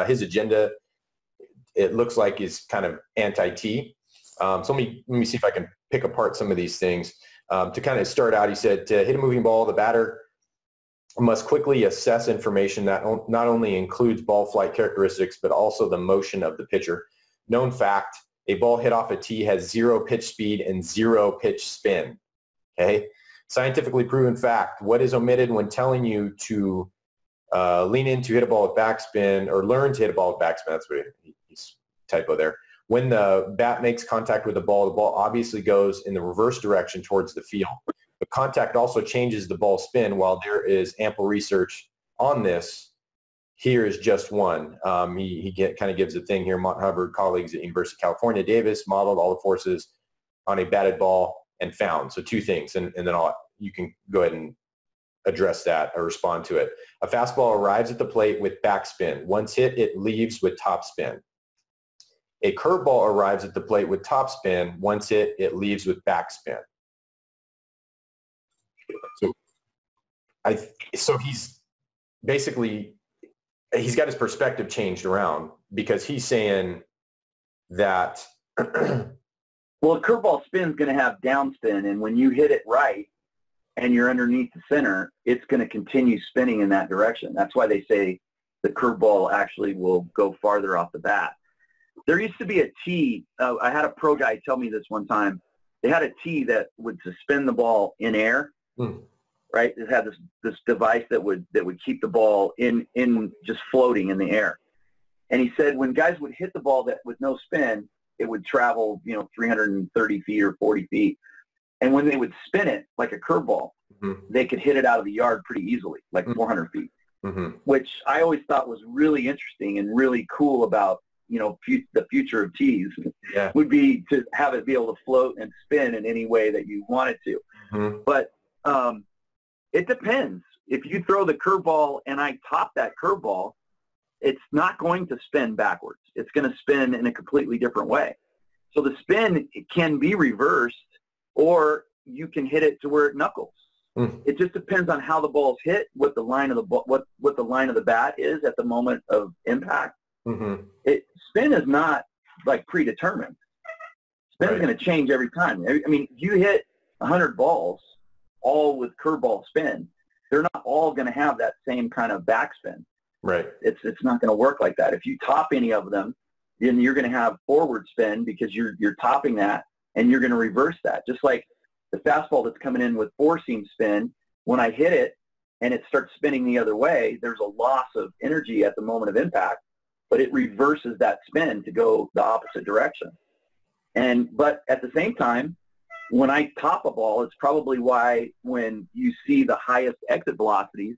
his agenda, it looks like, is kind of anti-T. So let me see if I can pick apart some of these things. To kind of start out, he said, to hit a moving ball, the batter must quickly assess information that not only includes ball flight characteristics, but also the motion of the pitcher. Known fact, a ball hit off a tee has 0 pitch speed and 0 pitch spin. Okay? Scientifically proven fact. What is omitted when telling you to lean in to hit a ball with backspin, or learn to hit a ball with backspin. That's what he's typo there. When the bat makes contact with the ball obviously goes in the reverse direction towards the field. But contact also changes the ball spin. While there is ample research on this, here is just one. He kind of gives a thing here. Mont Hubbard colleagues at University of California, Davis modeled all the forces on a batted ball and found. So two things, and then you can go ahead and address that or respond to it. A fastball arrives at the plate with backspin. Once hit, it leaves with topspin. A curveball arrives at the plate with topspin. Once hit, it leaves with backspin. So he's basically, he's got his perspective changed around, because he's saying that well, a curveball spin is going to have downspin, and when you hit it right and you're underneath the center, it's going to continue spinning in that direction. That's why they say the curveball actually will go farther off the bat. There used to be a tee. I had a pro guy tell me this one time. They had a tee that would suspend the ball in air. Right? It had this device that would keep the ball in just floating in the air. And he said when guys would hit the ball that with no spin, it would travel, 330 feet or 40 feet. And when they would spin it like a curveball, they could hit it out of the yard pretty easily, like 400 feet, which I always thought was really interesting and really cool about, the future of tees would be to have it be able to float and spin in any way that you want it to. But it depends. If you throw the curveball and I top that curveball, it's not going to spin backwards. It's going to spin in a completely different way. So the spin can be reversed, or you can hit it to where it knuckles. It just depends on how the ball's hit, what the line of the ball, what the line of the bat is at the moment of impact. Spin is not like predetermined. Spin is going to change every time. I mean, if you hit 100 balls, all with curveball spin, they're not all going to have that same kind of backspin. Right. It's not going to work like that. If you top any of them, then you're going to have forward spin because you're topping that, and you're going to reverse that. Just like the fastball that's coming in with four-seam spin, when I hit it and it starts spinning the other way, there's a loss of energy at the moment of impact, but it reverses that spin to go the opposite direction. But at the same time, when I top a ball, it's probably why when you see the highest exit velocities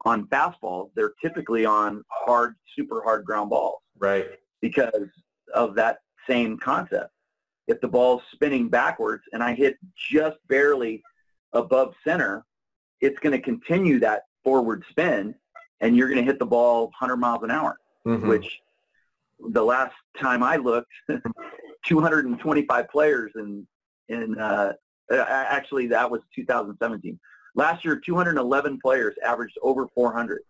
on fastballs, they're typically on hard, super hard ground balls. Right. Because of that same concept. If the ball's spinning backwards and I hit just barely above center, it's going to continue that forward spin, and you're going to hit the ball 100 miles an hour, which the last time I looked, 225 players actually that was 2017. Last year, 211 players averaged over 400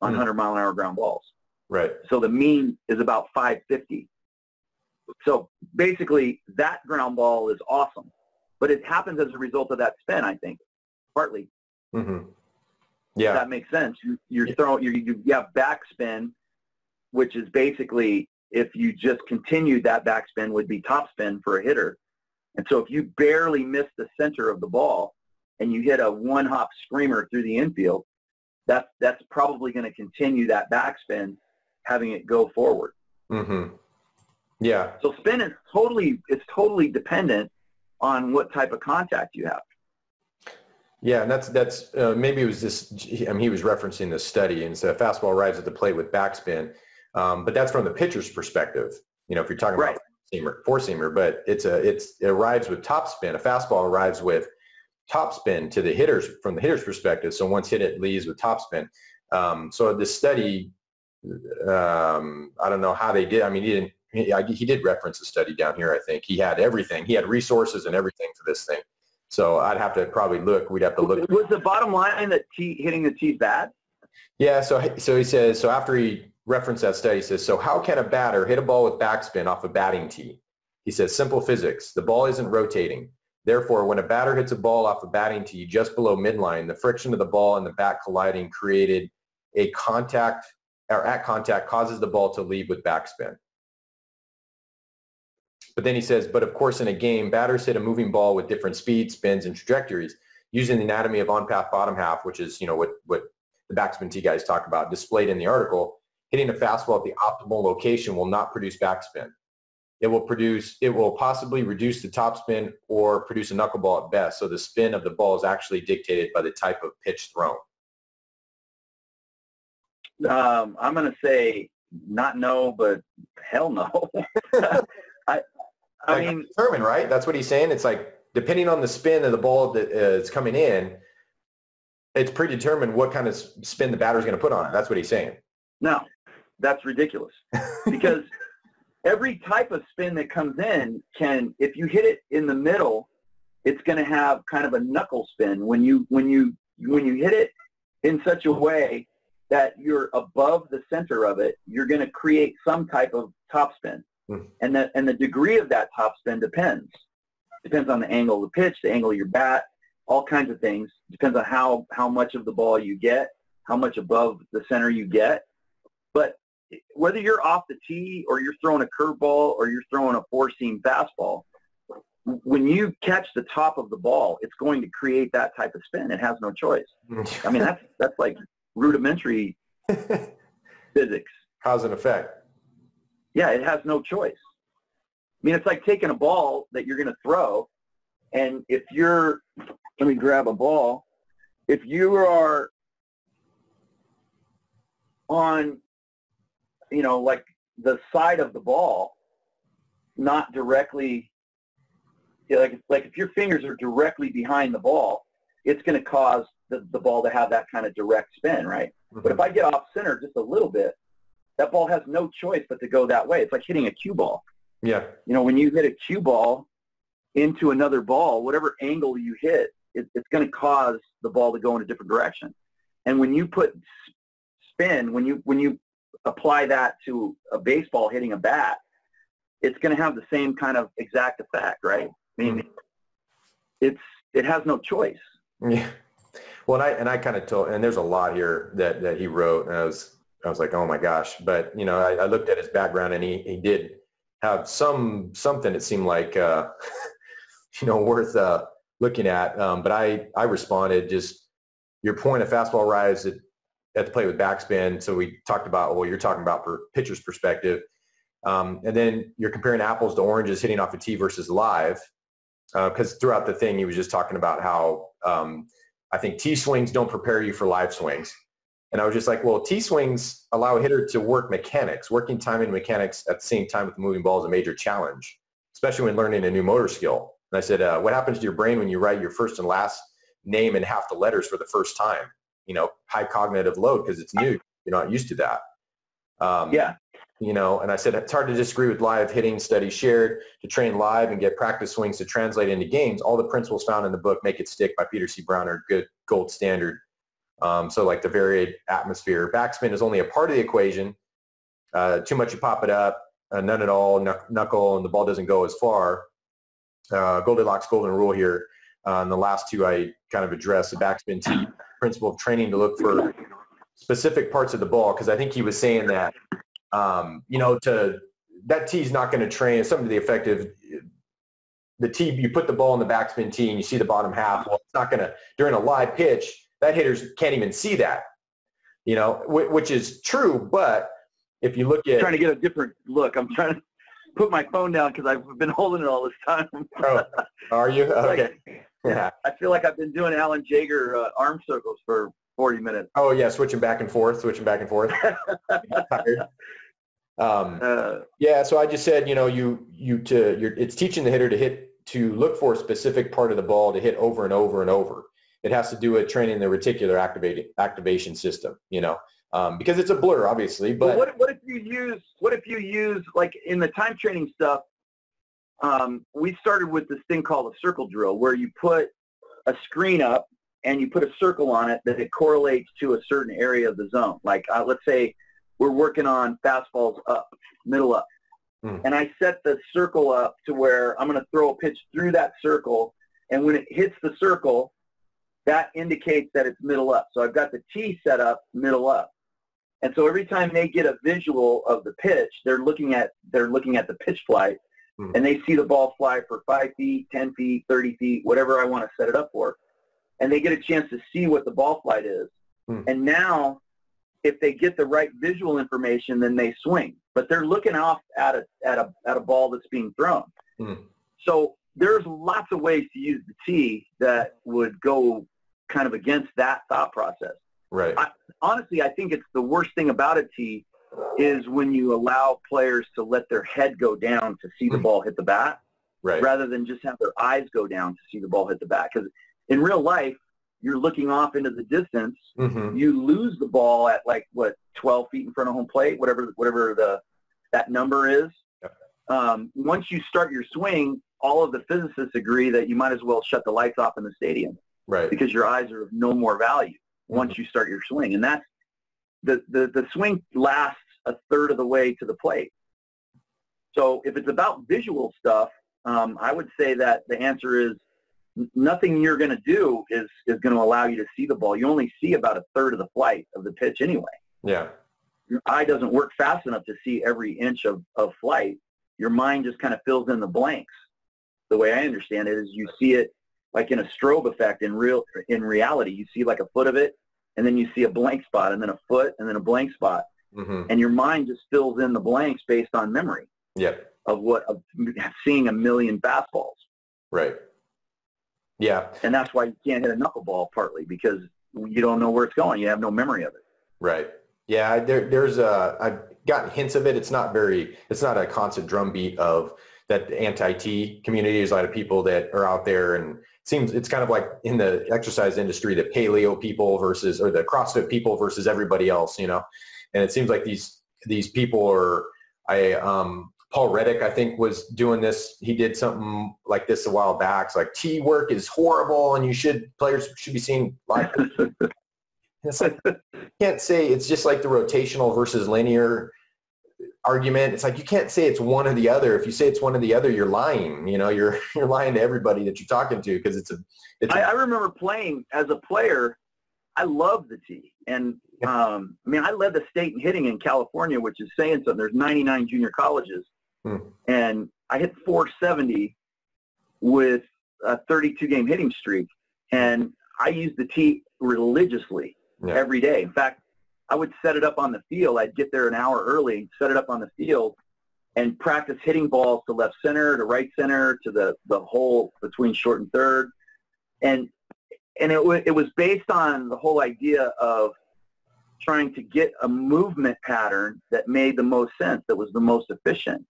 on 100-mile-an-hour ground balls. Right. So the mean is about 550. So basically, that ground ball is awesome, but it happens as a result of that spin, I think, partly. Yeah. If that makes sense. You have backspin, which is basically, if you just continued that backspin, would be topspin for a hitter. And so if you barely miss the center of the ball and you hit a one-hop screamer through the infield, that's probably going to continue that backspin, having it go forward. Yeah. So spin is totally dependent on what type of contact you have. Yeah, and that's maybe it was this. I mean, he was referencing this study, and so a fastball arrives at the plate with backspin, but that's from the pitcher's perspective. If you're talking about four-seamer, but it arrives with topspin. A fastball arrives with topspin to the hitters from the hitter's perspective. So once hit, it leaves with topspin. So this study, I don't know how they did. I mean, he did reference a study down here. I think he had everything. He had resources and everything for this thing. So I'd have to probably look. We'd have to look. Was the bottom line that hitting the tee bad? Yeah. So he says. So after he referenced that study, he says, so how can a batter hit a ball with backspin off a batting tee? He says, simple physics. The ball isn't rotating. Therefore, when a batter hits a ball off a batting tee just below midline, the friction of the ball and the bat colliding created at contact causes the ball to leave with backspin. But then he says, but of course in a game, batters hit a moving ball with different speeds, spins, and trajectories using the anatomy of on-path bottom half, which is, what the backspin tee guys talk about, displayed in the article, hitting a fastball at the optimal location will not produce backspin. It will possibly reduce the topspin or produce a knuckleball at best. So the spin of the ball is actually dictated by the type of pitch thrown. I'm going to say not no, but hell no. I mean, determined, right? That's what he's saying. It's like, depending on the spin of the ball that is coming in, it's predetermined what kind of spin the batter's going to put on it. That's what he's saying. No, that's ridiculous. Because every type of spin that comes in can, if you hit it in the middle, it's going to have kind of a knuckle spin. When you hit it in such a way that you're above the center of it, you're going to create some type of topspin. And the degree of that topspin depends on the angle of the pitch, the angle of your bat, all kinds of things. Depends on how much of the ball you get, how much above the center you get. But whether you're off the tee or you're throwing a curveball or you're throwing a four-seam fastball, when you catch the top of the ball, it's going to create that type of spin. It has no choice. I mean, that's like rudimentary physics. Cause and effect. Yeah, it has no choice. I mean, it's like taking a ball that you're going to throw, and if you're, let me grab a ball. If you are on, like the side of the ball, not directly, like if your fingers are directly behind the ball, it's going to cause the ball to have that kind of direct spin, right? Mm-hmm. But if I get off center just a little bit, that ball has no choice but to go that way. It's like hitting a cue ball. Yeah. When you hit a cue ball into another ball, whatever angle you hit, it's going to cause the ball to go in a different direction. And when you put spin, when you apply that to a baseball hitting a bat, it's going to have the same kind of exact effect, right? I mean, it has no choice. Yeah. Well, and I kind of told, and there's a lot here that he wrote, and I was like, oh my gosh. But, I looked at his background, and he did have something that seemed like, worth looking at. But I responded, just your point of fastball rise at the plate with backspin. So we talked about, well, you're talking about per pitcher's perspective. And then you're comparing apples to oranges, hitting off a tee versus live. Because throughout the thing, he was just talking about how I think tee swings don't prepare you for live swings. And I was just like, well, tee swings allow a hitter to work mechanics. Working timing mechanics at the same time with the moving ball is a major challenge, especially when learning a new motor skill. And I said, what happens to your brain when you write your first and last name in half the letters for the first time? High cognitive load because it's new. You're not used to that. Yeah. And I said, it's hard to disagree with live hitting studies shared to train live and get practice swings to translate into games. All the principles found in the book Make It Stick by Peter C. Brown are good gold standard. So like the varied atmosphere. Backspin is only a part of the equation. Too much, you pop it up. None at all, knuckle, and the ball doesn't go as far. Goldilocks golden rule here. And the last two I kind of addressed, the backspin tee principle of training to look for specific parts of the ball, because I think he was saying that, that tee's not going to train something to the effect of the tee, you put the ball in the backspin tee and you see the bottom half. Well, it's not going to, during a live pitch, that hitters can't even see that, which is true. But if you look at trying to get a different look, I'm trying to put my phone down because I've been holding it all this time. Oh, are you? Okay. Yeah. I feel like I've been doing Alan Jaeger arm circles for 40 minutes. Oh yeah, switching back and forth. Yeah. So I just said, it's teaching the hitter to look for a specific part of the ball to hit over and over and over. It has to do with training the reticular activation system, because it's a blur, obviously. But what if you use like in the time training stuff? We started with this thing called a circle drill, where you put a screen up and you put a circle on it that it correlates to a certain area of the zone. Like let's say we're working on fastballs up, middle up, and I set the circle up to where I'm going to throw a pitch through that circle, and when it hits the circle, that indicates that it's middle up. So I've got the tee set up middle up. And so every time they get a visual of the pitch, they're looking at the pitch flight, and they see the ball fly for 5 feet, 10 feet, 30 feet, whatever I want to set it up for. And they get a chance to see what the ball flight is. And now, if they get the right visual information, then they swing. But they're looking off at a ball that's being thrown. So there's lots of ways to use the tee that would go kind of against that thought process. Right. Honestly, I think it's the worst thing about a tee is when you allow players to let their head go down to see the ball hit the bat, rather than just have their eyes go down to see the ball hit the bat. Because in real life, you're looking off into the distance. You lose the ball at 12 feet in front of home plate, whatever that number is. Once you start your swing, all of the physicists agree that you might as well shut the lights off in the stadium, because your eyes are of no more value once you start your swing. And that's the swing lasts a third of the way to the plate. So if it's about visual stuff, I would say that the answer is nothing you're going to do is going to allow you to see the ball. You only see about a third of the flight of the pitch anyway. Yeah. Your eye doesn't work fast enough to see every inch of flight. Your mind just kind of fills in the blanks. The way I understand it is you see it like in a strobe effect. In reality, you see like a foot of it, and then you see a blank spot, and then a foot, and then a blank spot. And your mind just fills in the blanks based on memory of seeing a million fastballs. Right. Yeah. And that's why you can't hit a knuckleball, partly because you don't know where it's going. You have no memory of it. Right. Yeah. There's I've gotten hints of it. It's not a constant drumbeat of that anti-T community. There's a lot of people that are out there, and it's kind of like in the exercise industry, the paleo people or the CrossFit people versus everybody else, and it seems like these people are, Paul Reddick, I think, was doing this. He did something like this a while back. It's like, tee work is horrible, and players should be seeing live. It's like, you can't say it's just like the rotational versus linear argument. It's like you can't say it's one or the other. If you say it's one or the other, you're lying. You're lying to everybody that you're talking to, because I remember playing as a player. I loved the tee, and I led the state in hitting in California, which is saying something. There's 99 junior colleges. And I hit 470 with a 32-game hitting streak. And I used the tee religiously every day. In fact, I would set it up on the field. I'd get there an hour early, set it up on the field, and practice hitting balls to left center, to right center, to the hole between short and third. And it was based on the whole idea of trying to get a movement pattern that made the most sense, that was the most efficient,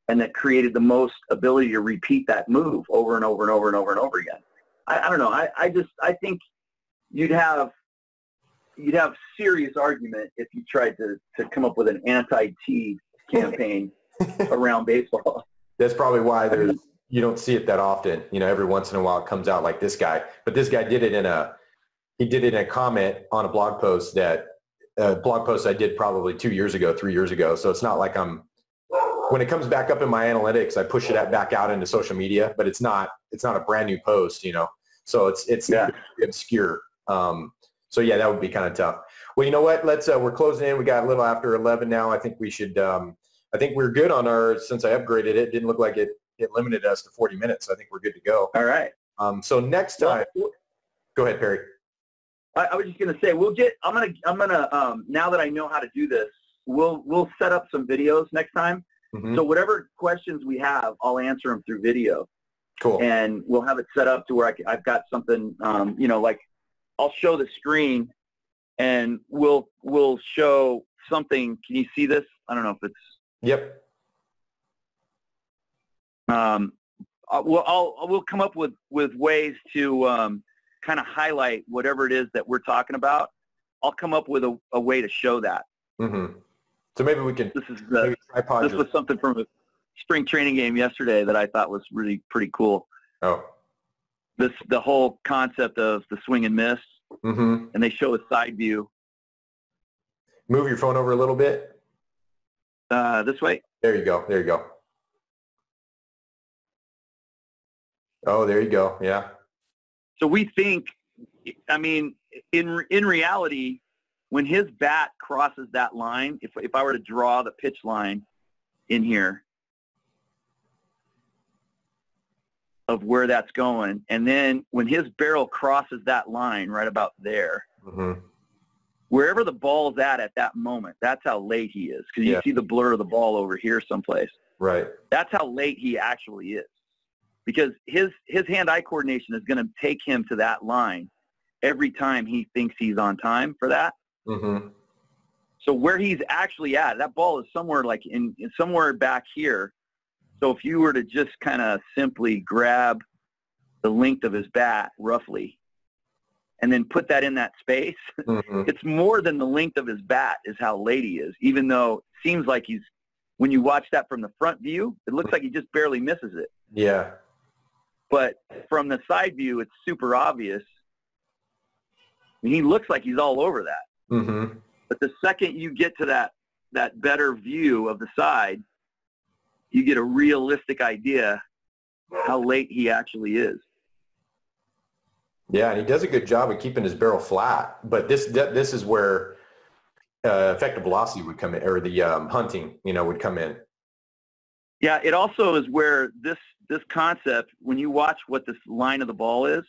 and that created the most ability to repeat that move over and over and over and over and over again. I don't know. I think you'd have serious argument if you tried to come up with an anti-T campaign around baseball. That's probably why you don't see it that often. Every once in a while it comes out like this guy. But this guy did it in a comment on a blog post I did probably 2 years ago, 3 years ago. So it's not like when it comes back up in my analytics, I push it back out into social media, but it's not a brand new post, so it's obscure. So yeah, that would be kind of tough. Well, you know what? We're closing in. We got a little after 11 now. I think we should, I think we're good on since I upgraded it, didn't look like it limited us to 40 minutes. I think we're good to go. All right. So next time, go ahead, Perry. I was just going to say, I'm going to, now that I know how to do this, we'll set up some videos next time. So whatever questions we have, I'll answer them through video. Cool. And we'll have it set up to where I've got something, like I'll show the screen, and we'll show something. Can you see this? I don't know if it's. Yep. We'll come up with ways to kind of highlight whatever it is that we're talking about. I'll come up with a way to show that. So maybe we can. This was something from a spring training game yesterday that I thought was really pretty cool. Oh. The whole concept of the swing and miss, and they show a side view. Move your phone over a little bit. This way. There you go. There you go. Oh, there you go. Yeah. So we think, in reality, when his bat crosses that line, if I were to draw the pitch line in here of where that's going, and then when his barrel crosses that line right about there, wherever the ball's at that moment, that's how late he is. Because you see the blur of the ball over here someplace. Right. That's how late he actually is. Because his hand-eye coordination is going to take him to that line every time he thinks he's on time for that. Mm-hmm. So where he's actually at, that ball is somewhere like in somewhere back here. So if you were to just kind of simply grab the length of his bat roughly and then put that in that space, it's more than the length of his bat is how late he is, even though it seems like when you watch that from the front view, it looks like he just barely misses it. Yeah. But from the side view, it's super obvious. I mean, he looks like he's all over that. Mm-hmm. But the second you get to that better view of the side, you get a realistic idea how late he actually is. Yeah, and he does a good job of keeping his barrel flat. But this is where effective velocity would come in, or the hunting, would come in. Yeah, it also is where this concept, when you watch what this line of the ball is,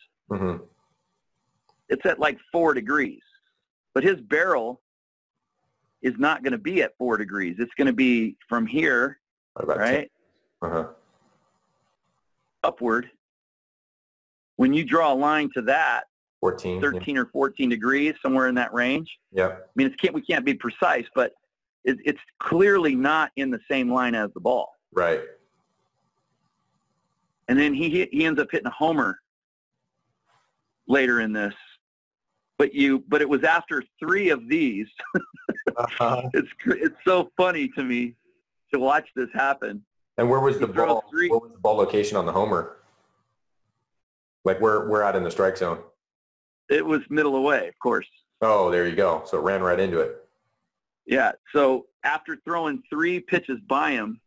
it's at like 4 degrees. But his barrel is not going to be at 4 degrees. It's going to be from here, right, upward. When you draw a line to that, 13 or 14 degrees, somewhere in that range. Yeah. I mean, we can't be precise, but it's clearly not in the same line as the ball. Right. And then he ends up hitting a homer later in this. But it was after 3 of these. It's so funny to me to watch this happen. And where was the ball? What was the ball location on the homer? Like we're out in the strike zone. It was middle away, of course. Oh, there you go. So it ran right into it. Yeah. So after throwing 3 pitches by him,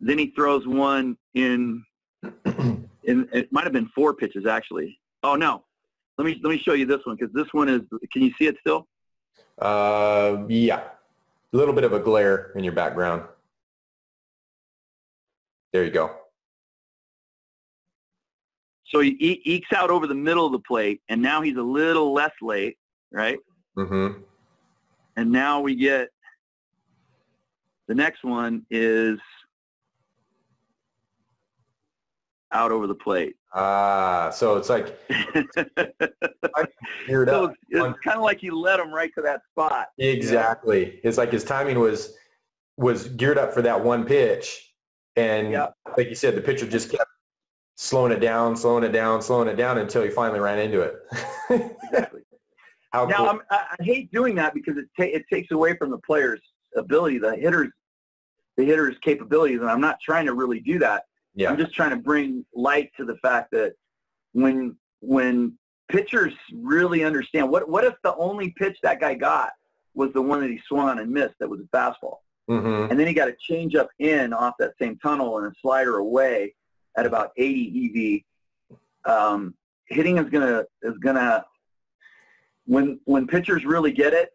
then he throws one in it might have been 4 pitches actually. Oh no. Let me show you this one, because this one is, can you see it still? Yeah. A little bit of a glare in your background. There you go. So he ekes out over the middle of the plate, and now he's a little less late, right? Mm-hmm. And now we get, the next one is out over the plate. So it's like, so it's kind of like you led him right to that spot. Exactly. It's like his timing was geared up for that one pitch. And like you said, the pitcher just kept slowing it down until he finally ran into it. Exactly. How now, cool. I hate doing that because it takes away from the player's ability, the hitter's capabilities, and I'm not trying to really do that. Yeah. I'm just trying to bring light to the fact that when pitchers really understand, what if the only pitch that guy got was the one that he swung on and missed that was a fastball? Mm-hmm. And then he got a change up in off that same tunnel and a slider away at about 80 EV. Hitting is gonna when pitchers really get it,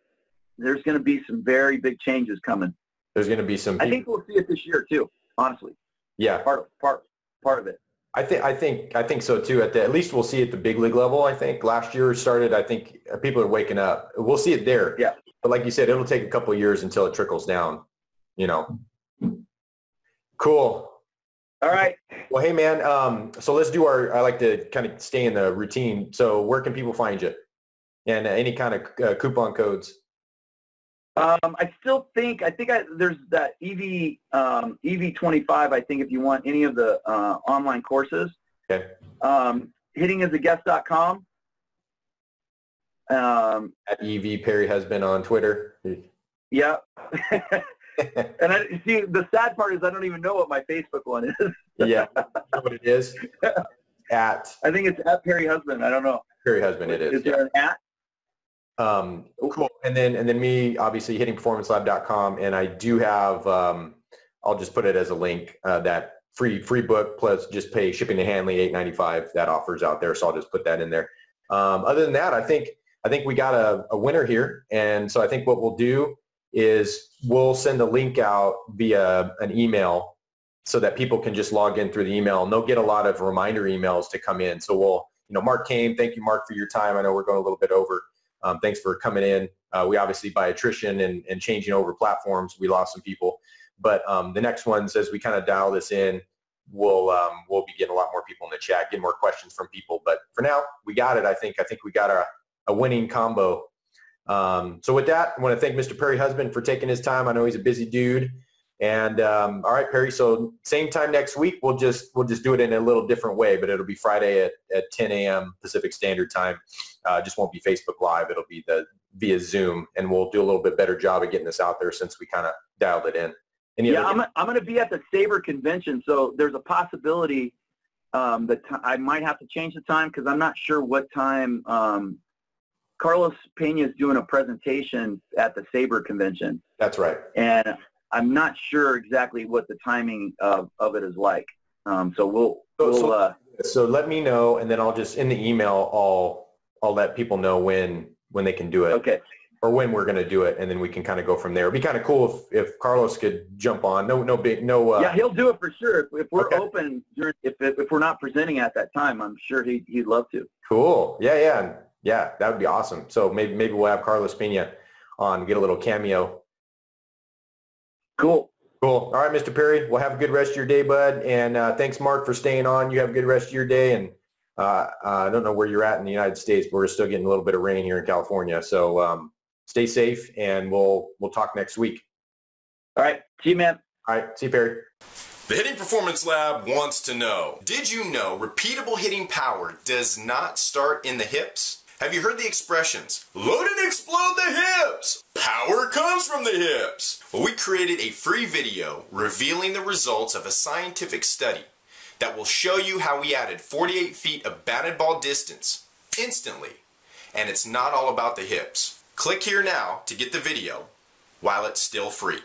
there's gonna be some very big changes coming. There's gonna be some. I think we'll see it this year too, honestly. Yeah, part of it. I think so too. At least we'll see it at the big league level. I think last year started. I think people are waking up. We'll see it there. Yeah. But like you said, it'll take a couple of years until it trickles down. Cool. All right. Well, hey man. So let's do I like to kind of stay in the routine. So where can people find you? And any kind of coupon codes? I still think there's that EV25. I think if you want any of the online courses, okay. Hittingasaguest.com. At EV Perry has been on Twitter. Yeah. And I see the sad part is I don't even know what my Facebook one is. Yeah. You know what it is? I think it's at Perry Husband. I don't know. Perry Husband. It is. Is there an at? Cool. And then me, obviously, hittingperformancelab.com, and I do have, I'll just put it as a link, that free book plus just pay shipping and handling $8.95. That offer's out there, so I'll just put that in there. Other than that, I think we got a winner here, and so I think what we'll do is we'll send a link out via an email so that people can just log in through the email, and they'll get a lot of reminder emails to come in. So we'll, Mark came. Thank you, Mark, for your time. I know we're going a little bit over. Thanks for coming in. We obviously, by attrition and changing over platforms, we lost some people. But the next ones, as we kind of dial this in, we'll be getting a lot more people in the chat, getting more questions from people. But for now, we got it. I think we got a winning combo. So with that, I want to thank Mr. Perry Husband for taking his time. I know he's a busy dude. And all right, Perry. So same time next week. We'll just do it in a little different way, but it'll be Friday at 10 a.m. Pacific Standard Time. Just won't be Facebook Live. It'll be via Zoom, and we'll do a little bit better job of getting this out there since we kind of dialed it in. I'm going to be at the Sabre convention, so there's a possibility that I might have to change the time because I'm not sure what time. Carlos Pena is doing a presentation at the Sabre convention. That's right. And I'm not sure exactly what the timing of it is like. So so let me know, and then I'll just in the email I'll let people know when they can do it. Okay. Or when we're going to do it, and then we can kind of go from there. It'd be kind of cool if Carlos could jump on. Yeah, he'll do it for sure. If we're open, if we're not presenting at that time, I'm sure he'd love to. Cool. Yeah, that would be awesome. So maybe we'll have Carlos Pena on, get a little cameo. Cool. All right, Mr. Perry. Well, have a good rest of your day, bud. And thanks, Mark, for staying on. You have a good rest of your day. And I don't know where you're at in the United States, but we're still getting a little bit of rain here in California. So stay safe, and we'll talk next week. All right. See you, man. All right. See you, Perry. The Hitting Performance Lab wants to know, did you know repeatable hitting power does not start in the hips? Have you heard the expressions, load and explode the hips? Power comes from the hips. Well, we created a free video revealing the results of a scientific study that will show you how we added 48 feet of batted ball distance instantly. And it's not all about the hips. Click here now to get the video while it's still free.